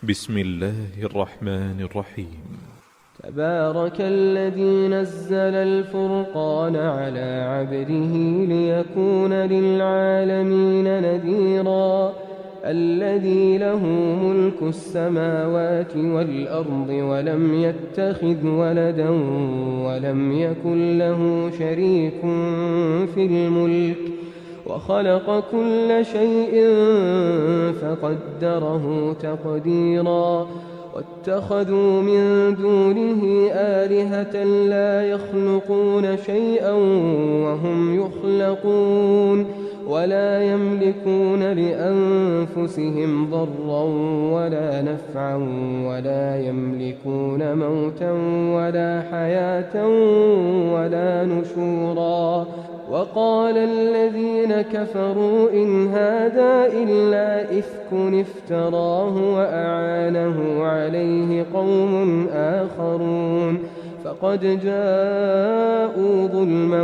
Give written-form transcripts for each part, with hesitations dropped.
بسم الله الرحمن الرحيم. تبارك الذي نزل الفرقان على عبده ليكون للعالمين نذيرا الذي له ملك السماوات والأرض ولم يتخذ ولدا ولم يكن له شريك في الملك وخلق كل شيء فقدره تقديرا واتخذوا من دونه آلهة لا يخلقون شيئا وهم يخلقون ولا يملكون لأنفسهم ضرا ولا نفعا ولا يملكون موتا ولا حياة ولا نشورا وقال الذين كفروا إن هذا إلا إفك افتراه وأعانه عليه قوم آخرون فقد جاءوا ظلما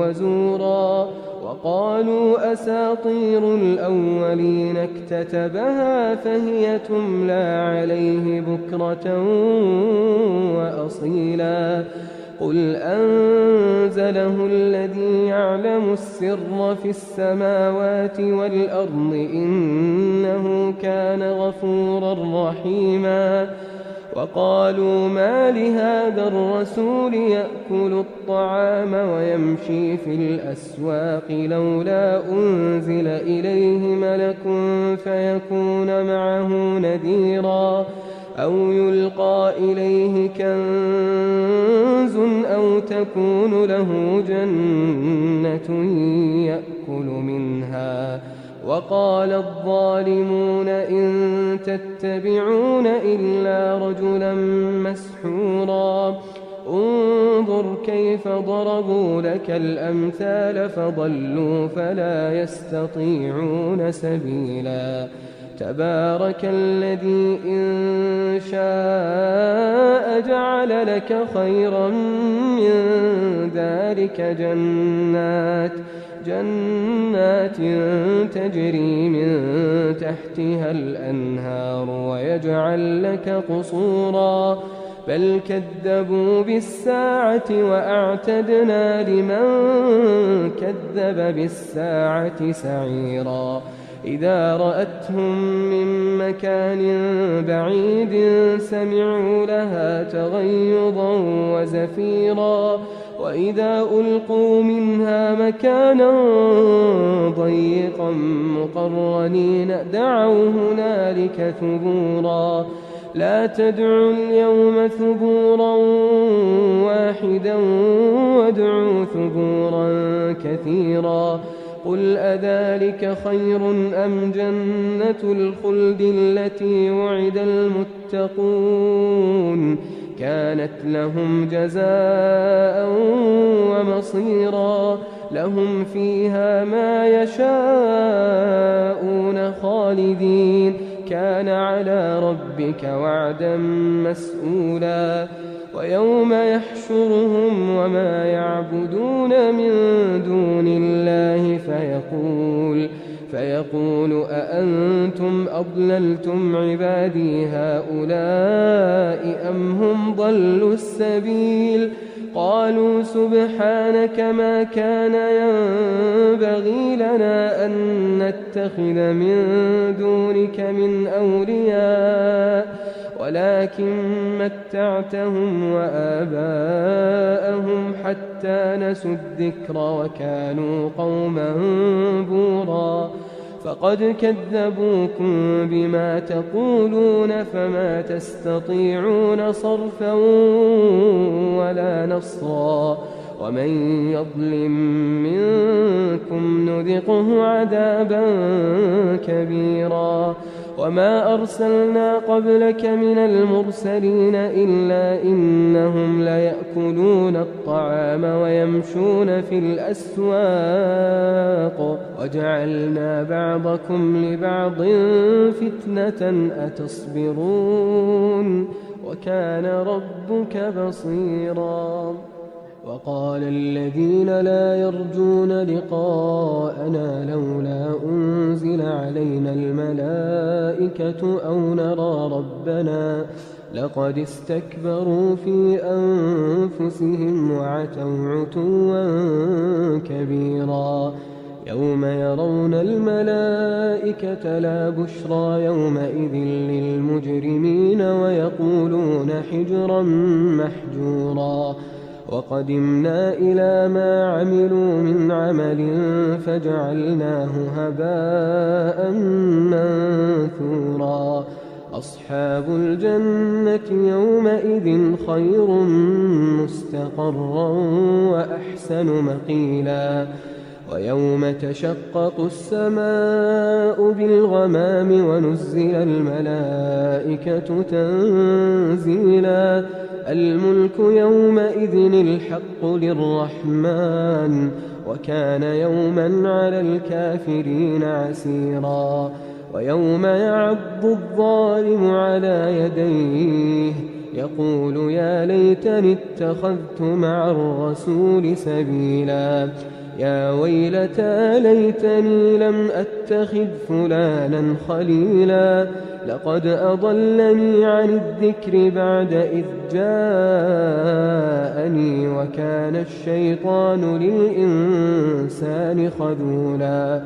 وزورا وقالوا أساطير الأولين اكتتبها فهي تملى عليه بكرة وأصيلا قل أنزله الذي يعلم السر في السماوات والأرض إنه كان غفورا رحيما وقالوا ما لهذا الرسول يأكل الطعام ويمشي في الأسواق لولا أنزل إليه ملك فيكون معه نذيرا أو يلقى إليه كنز أو تكون له جنة يأكل منها وقال الظالمون إن تتبعون إلا رجلا مسحورا انظر كيف ضربوا لك الأمثال فضلوا فلا يستطيعون سبيلا تبارك الذي إن شاء جعل لك خيرا من ذلك جنات تجري من تحتها الأنهار ويجعل لك قصورا بل كذبوا بالساعة وأعتدنا لمن كذب بالساعة سعيرا إذا رأتهم من مكان بعيد سمعوا لها تغيظا وزفيرا وإذا ألقوا منها مكانا ضيقا مقرنين دعوا هنالك ثبورا لا تدعوا اليوم ثبورا واحدا وادعوا ثبورا كثيرا قل أذلك خير أم جنة الخلد التي وعد المتقون كانت لهم جزاء ومصيرا لهم فيها ما يشاءون خالدين كان على ربك وعدا مسئولا ويوم يحشرهم وما يعبدون من دون الله فيقول أأنتم أضللتم عبادي هؤلاء أم هم ضلوا السبيل قالوا سبحانك ما كان ينبغي لنا أن نتخذ من دونك من أولياء ولكن متعتهم وآباءهم حتى نسوا الذكر وكانوا قوما بورا فقد كذبوكم بما تقولون فما تستطيعون صرفا ولا نصرا ومن يظلم منكم نذقه عذابا كبيرا وما أرسلنا قبلك من المرسلين إلا إنهم ليأكلون الطعام ويمشون في الأسواق وجعلنا بعضكم لبعض فتنة أتصبرون وكان ربك بصيرا وقال الذين لا يرجون لقاءنا لولا أنزل علينا الملائكة أو نرى ربنا لقد استكبروا في أنفسهم وعتوا عتوا كبيرا يوم يرون الملائكة لا بشرى يومئذ للمجرمين ويقولون حجرا محجورا وقدمنا إلى ما عملوا من عمل فجعلناه هباء منثورا أصحاب الجنة يومئذ خير مستقرا وأحسن مقيلا ويوم تشقق السماء بالغمام ونزل الملائكة تنزيلا الملك يومئذ الحق للرحمن وكان يوما على الكافرين عسيرا ويوم يعض الظالم على يديه يقول يا ليتني اتخذت مع الرسول سبيلا يا ويلتى ليتني لم أتخذ فلانا خليلا لقد أضلني عن الذكر بعد إذ جاءني وكان الشيطان للإنسان خذولا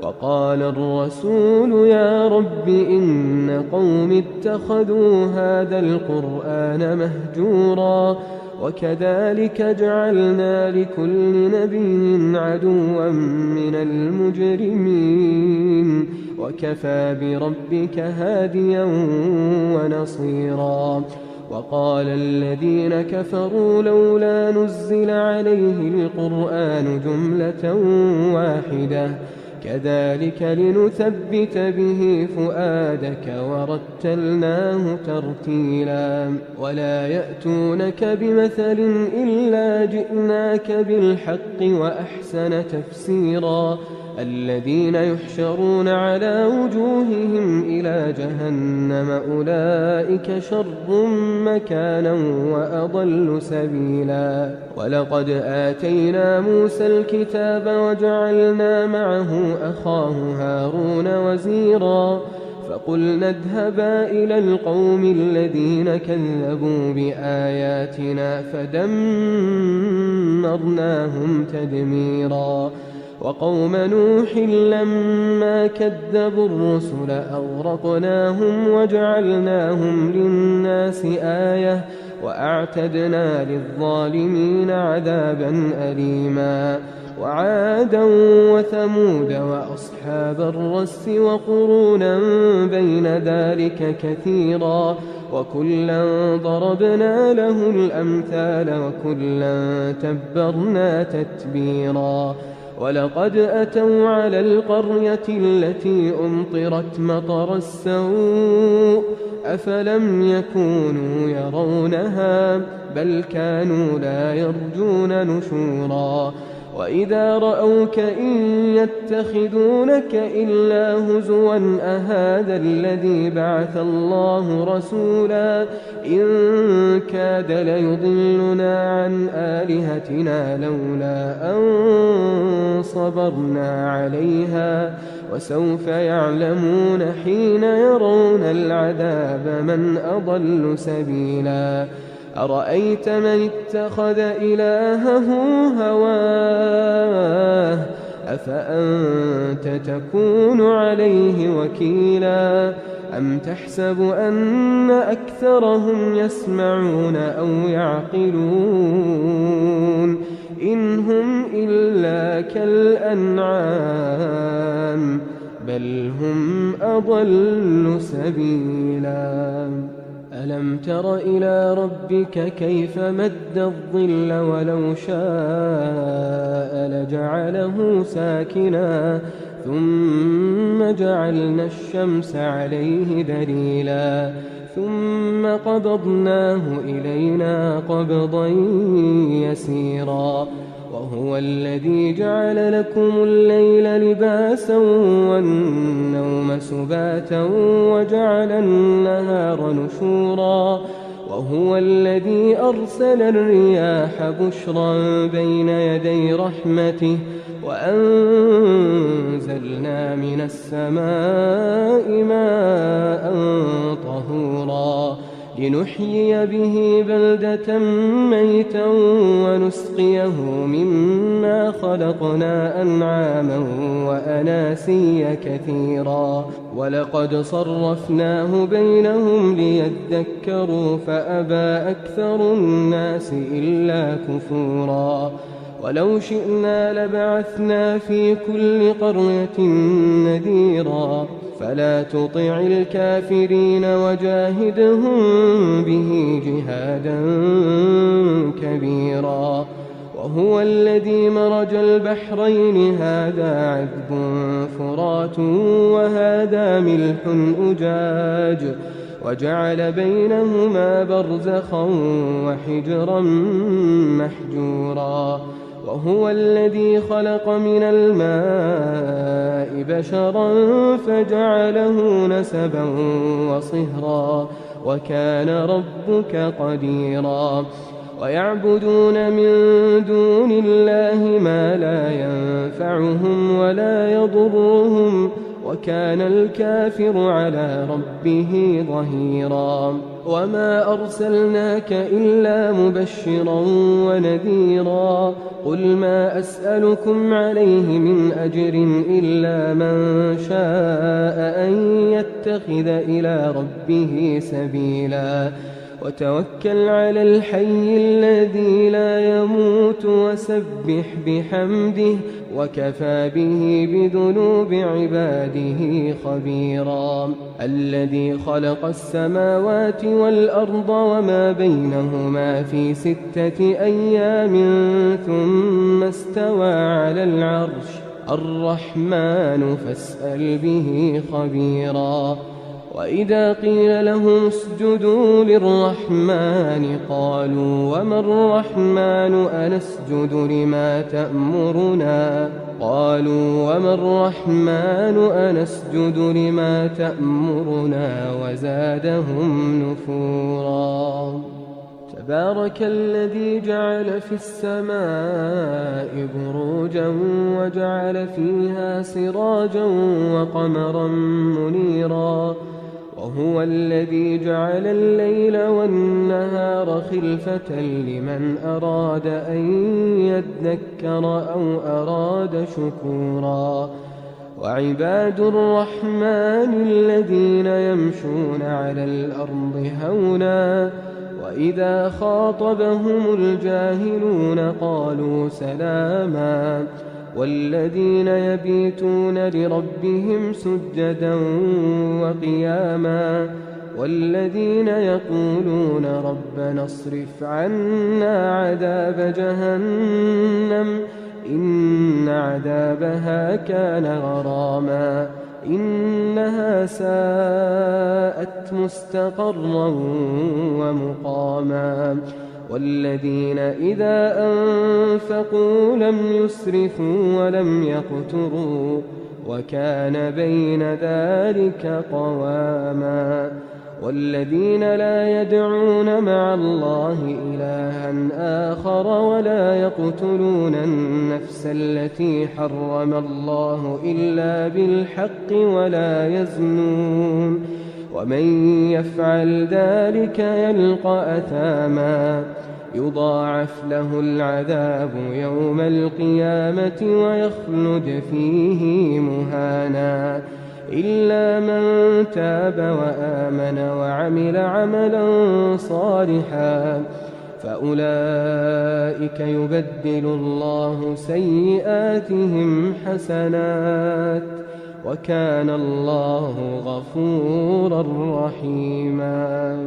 وقال الرسول يا رب إن قوم اتخذوا هذا القرآن مهجورا وكذلك جعلنا لكل نبي عدوا من المجرمين وكفى بربك هاديا ونصيرا وقال الذين كفروا لولا نزل عليه القرآن جملة واحدة كذلك لنثبت به فؤادك ورتلناه ترتيلا ولا يأتونك بمثل إلا جئناك بالحق وأحسن تفسيرا الذين يحشرون على وجوههم إلى جهنم أولئك شر مكانا وأضل سبيلا ولقد آتينا موسى الكتاب وجعلنا معه أخاه هارون وزيرا فقلنا اذهبا إلى القوم الذين كذبوا بآياتنا فدمرناهم تدميرا وقوم نوح لما كذبوا الرسل أغرقناهم وجعلناهم للناس آية وأعتدنا للظالمين عذابا أليما وعادا وثمود وأصحاب الرس وقرونا بين ذلك كثيرا وكلا ضربنا له الأمثال وكلا تبرنا تتبيرا ولقد أتوا على القرية التي أمطرت مطر السوء أفلم يكونوا يرونها بل كانوا لا يرجون نشورا وإذا رأوك إن يتخذونك إلا هزوا أهذا الذي بعث الله رسولا إن كاد ليضلنا عن آلهتنا لولا أن صبرنا عليها وسوف يعلمون حين يرون العذاب من أضل سبيلا أرأيت من اتخذ إلهه هواه أفأنت تكون عليه وكيلا أم تحسب أن أكثرهم يسمعون أو يعقلون إن هم إلا كالأنعام بل هم أضل سبيلا ألم تر إلى ربك كيف مد الظل ولو شاء لجعله ساكنا ثم جعلنا الشمس عليه دليلا ثم قبضناه إلينا قبضا يسيرا وهو الذي جعل لكم الليل لباسا والنوم سباتا وجعل النهار نشورا وهو الذي أرسل الرياح بشرا بين يدي رحمته وأنزلنا من السماء ماء طهورا لنحيي به بلدة ميتا ونسقيه مما خلقنا أنعاما وأناسيا كثيرا ولقد صرفناه بينهم ليذكروا فأبى أكثر الناس إلا كفورا ولو شئنا لبعثنا في كل قرية نذيرا فلا تطع الكافرين وجاهدهم به جهادا كبيرا وهو الذي مرج البحرين هذا عذب فرات وهذا ملح أجاج وجعل بينهما برزخا وحجرا محجورا وهو الذي خلق من الماء بشرا فجعله نسبا وصهرا وكان ربك قديرا ويعبدون من دون الله ما لا ينفعهم ولا يضرهم وكان الكافر على ربه ظهيرا وما أرسلناك إلا مبشرا ونذيرا قل ما أسألكم عليه من أجر إلا من شاء أن يتخذ إلى ربه سبيلا وتوكل على الحي الذي لا يموت وسبح بحمده وكفى به بذنوب عباده خبيرا الذي خلق السماوات والأرض وما بينهما في 6 أيام ثم استوى على العرش الرحمن فاسأل به خبيرا وإذا قيل لهم اسجدوا للرحمن قالوا وما الرحمن أنسجد لما تأمرنا وزادهم نفورا تبارك الذي جعل في السماء بروجا وجعل فيها سراجا وقمرا منيرا وهو الذي جعل الليل والنهار خلفة لمن أراد أن يذكر أو أراد شكورا وعباد الرحمن الذين يمشون على الأرض هونا وإذا خاطبهم الجاهلون قالوا سلاما والذين يبيتون لربهم سجدا وقياما والذين يقولون ربنا اصرف عنا عذاب جهنم إن عذابها كان غراما إنها ساءت مستقرا ومقاما والذين إذا أنفقوا لم يسرفوا ولم يقتروا وكان بين ذلك قواما والذين لا يدعون مع الله إلها آخر ولا يقتلون النفس التي حرم الله إلا بالحق ولا يزنون ومن يفعل ذلك يلقى أثاما يضاعف له العذاب يوم القيامة ويخلد فيه مهانا إلا من تاب وآمن وعمل عملا صالحا فأولئك يبدل الله سيئاتهم حسنات وكان الله غفورا رحيما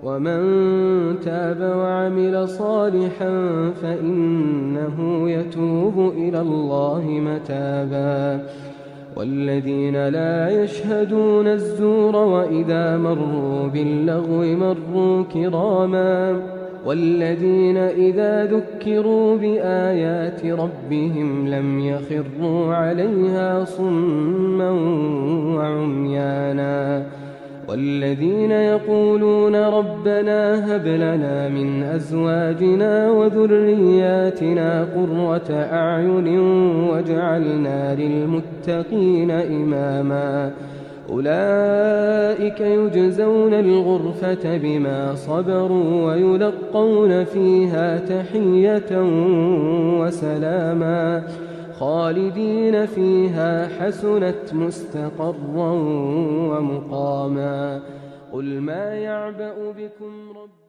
ومن تاب وعمل صالحا فإنه يتوب إلى الله متابا والذين لا يشهدون الزور وإذا مروا باللغو مروا كراما والذين إذا ذكروا بآيات ربهم لم يخروا عليها صما وعميانا والذين يقولون ربنا هب لنا من أزواجنا وذرياتنا قرة أعين واجعلنا للمتقين إماما أولئك يجزون الغرفة بما صبروا ويلقون فيها تحية وسلاما خالدين فيها حسنت مستقرا ومقاما قل ما يعبأ بكم رب